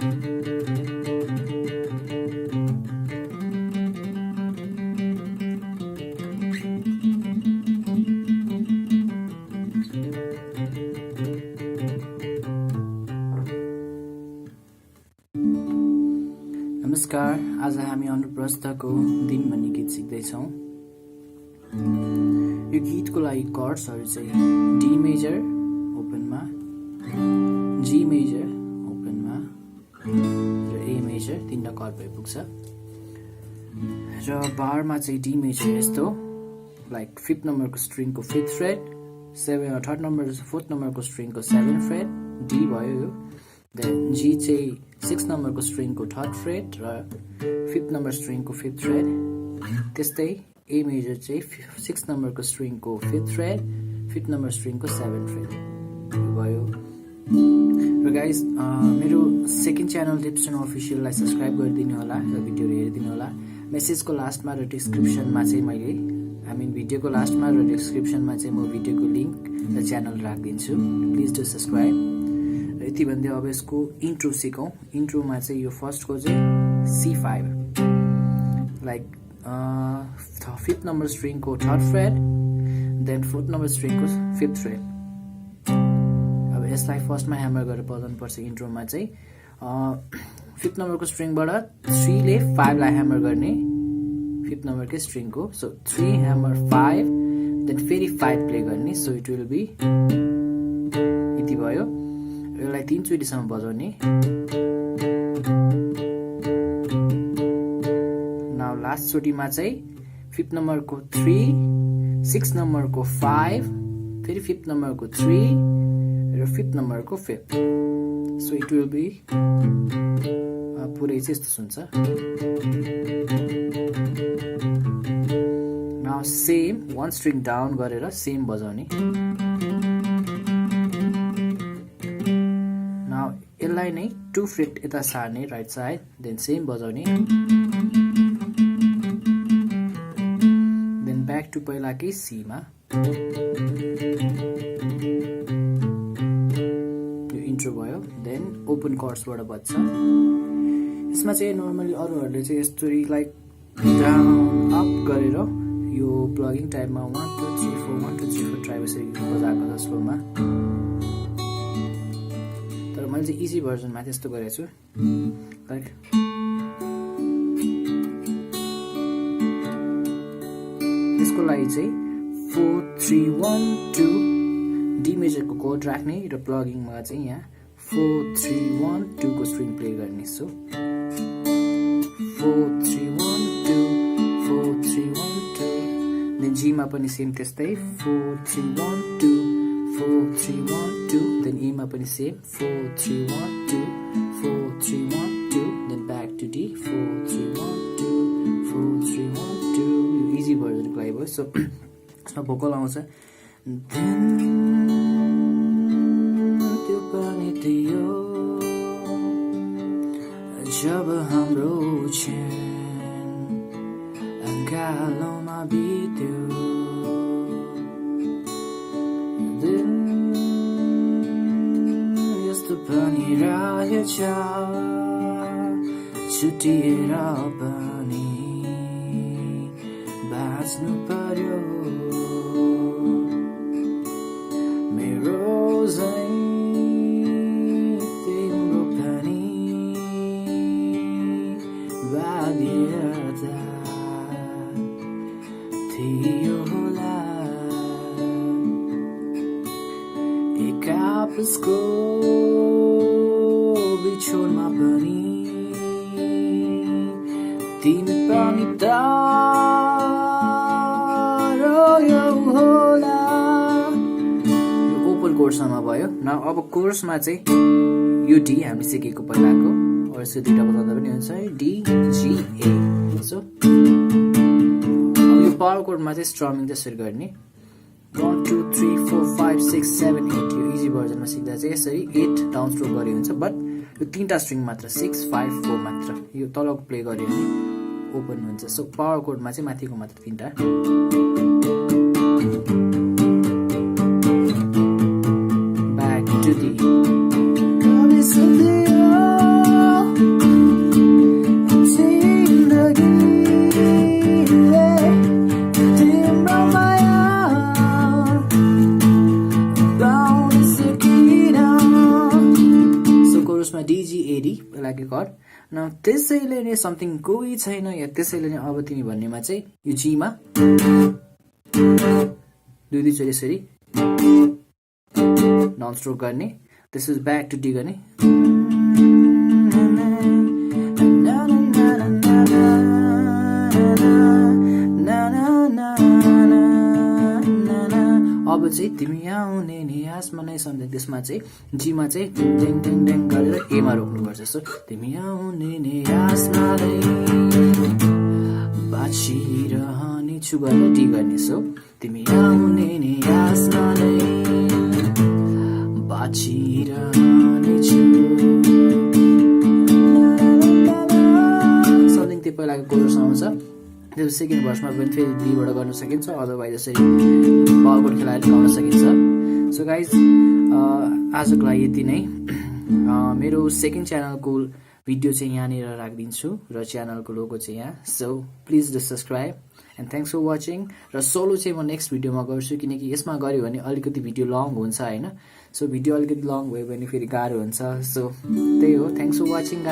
नमस्कार, आज हामी अनुप्रस्थको दिन भन्ने गीत सिक्दैछौँ। यो गीतको लागि कर्ड्सहरू चाहिँ डी मेजर ओपनमा, जी मेजर ओपनमा र ए मेजर तीनटा कर्ड भइपुग्छ। र बारमा चाहिँ डी मेजर यस्तो लाइक 5th नम्बरको स्ट्रिङको 5th फ्रेट, 4th नम्बरको स्ट्रिङको 7th फ्रेट, डी भयो यो। देन जी चाहिँ 6th नम्बरको स्ट्रिङको 3rd फ्रेट र 5th नम्बर स्ट्रिङको 5th फ्रेट। त्यस्तै ए मेजर चाहिँ 6th नम्बरको स्ट्रिङको 5th फ्रेट, 5th नम्बर स्ट्रिङको 7th फ्रेट भयो। र गाइज मेरो सेकेन्ड च्यानल टिप्सन अफिसियललाई सब्सक्राइब गरिदिनु होला र भिडियोहरू हेरिदिनु होला। मेसेजको लास्टमा र डिस्क्रिप्सनमा चाहिँ भिडियोको लास्टमा र डिस्क्रिप्सनमा चाहिँ म भिडियोको लिङ्क र च्यानल राखिदिन्छु। Please do subscribe. यति भन्दै अब यसको इन्ट्रो सिकौँ। इन्ट्रोमा चाहिँ यो फर्स्टको चाहिँ C5 लाइक 5th नम्बर स्ट्रिङको 3rd fret, then 4th number स्ट्रिङको 5th फ्रेट। अब यसलाई फर्स्टमा ह्यामर गरेर बजाउनु पर्छ। इन्ट्रोमा चाहिँ 5th नम्बरको स्ट्रिङबाट 3 ले 5 लाई ह्यामर गर्ने 5th नम्बरकै स्ट्रिङको। सो 3 ह्यामर 5 देन फेरि 5 प्ले गर्ने। सो इट विल बी यति भयो। यसलाई 3 चोटिसम्म बजाउने। नाउ लास्ट चोटिमा चाहिँ 5th नम्बरको 3, 6th नम्बरको 5, फेरि 5th नम्बरको 3 र 5th नम्बरको 5th। So it will be पुरै चाहिँ यस्तो सुन्छ। नाउ सेम 1 स्ट्रिङ डाउन गरेर सेम बजाउने। यसलाई नै 2 फ्रेट यता सार्ने राइट साइड, देन सेम बजाउने। देन ब्याक टु पहिलाकै सीमा। यो इन्ट्रो भयो। देन ओपन कर्ड्सबाट बज्छ। यसमा चाहिँ नर्मली अरूहरूले चाहिँ यस्तरी लाइक डाउन अप गरेर यो प्लगिङ टाइपमा 1 2 3 4 1 2 3 4 ट्राई यसरी बजाएको छ स्लोमा। मैले चाहिँ इजी भर्जनमा त्यस्तो गरेको छु। लाइक त्यसको लागि चाहिँ 4 3 1 2 डी मेजरको कोड राख्ने र प्लगिङमा चाहिँ यहाँ 4 3 1 2 को स्ट्रिङ प्ले गर्ने। सो 4 3 1 2 4 3 1 2। देन जीमा पनि सेम त्यस्तै 4 3 1 2 4 3 1 2। देन E मा पनि same 4 3 1 2 4 3 1 2। Then back to D 4 3 1 2 4 3 1 2। यो इजी भर्जनको लागि भयो। सो यसमा भोकल आउँछ। देन त्यो पनि थियो जब हाम्रो क्षण अँगालोमा बित्यो। पनि रहेछ छुटिएर पनि बाँच्नु पर्यो। मेरो झै तिम्रो पनि बाध्यता थियो होला। एक आपसको बिछोडमा पनि तिमी पनि टाढो होला। यो ओपन कोर्समा भयो। न अब कोर्समा चाहिँ यो डी हामी सिकेको पहिलाको अरू यसो दुईटा बजाउँदा पनि हुन्छ है, डी जी ए। सो अब यो पावर कोर्डमा चाहिँ स्ट्रमिङ त्यसरी गर्ने 1 2 3 4 5 6 7 8। यो इजी भर्जनमा सिक्दा चाहिँ यसरी 8 डाउन स्ट्रोक गरे हुन्छ। बट यो 3टा स्ट्रिङ मात्र 6 5 4 मात्र। यो तलको प्ले गऱ्यो भने ओपन हुन्छ। सो पावर कोर्डमा चाहिँ माथिको मात्र 3टा। ब्याक टु डी डिजिएडी लागि कर्ड न त्यसैले नै समथिङ कोही छैन या त्यसैले नै अब तिमी भन्नेमा चाहिँ यो जीमा दुई चोटि यसरी नन स्ट्रोक गर्ने त्यसपछि ब्याक टु डी गर्ने अब चाहिँ तिमी आउने नि आसमा नै सम्झे त्यसमा चाहिँ जीमा चाहिँ ड्याङ ड्याङ ड्याङ गरेर एमा रोक्नुपर्छ सो तिमी आउने नि आसमा नै बाँचिरहने छु गरेर डी गर्ने सो तिमी आउने नि आसमा नै बाँचिरहने छु समथिङ त्यो पहिलाको कोरस आउँछ त्यो सेकेन्ड भर्समा पनि फेरि डीबाट गर्न सकिन्छ अदरवाइज यसरी बलकोट खेलाएर गाउन सकिन्छ सो गाइज आजको लागि यति नै मेरो सेकेन्ड च्यानलको भिडियो चाहिँ यहाँनिर राखिदिन्छु र च्यानलको लोगो चाहिँ यहाँ so please do subscribe and thanks for watching र सोलो चाहिँ म नेक्स्ट भिडियोमा गर्छु किनकि यसमा गऱ्यो भने अलिकति भिडियो लङ हुन्छ होइन सो भिडियो अलिकति लङ भयो भने फेरि गाह्रो हुन्छ सो त्यही हो थ्याङ्क्स फर वाचिङ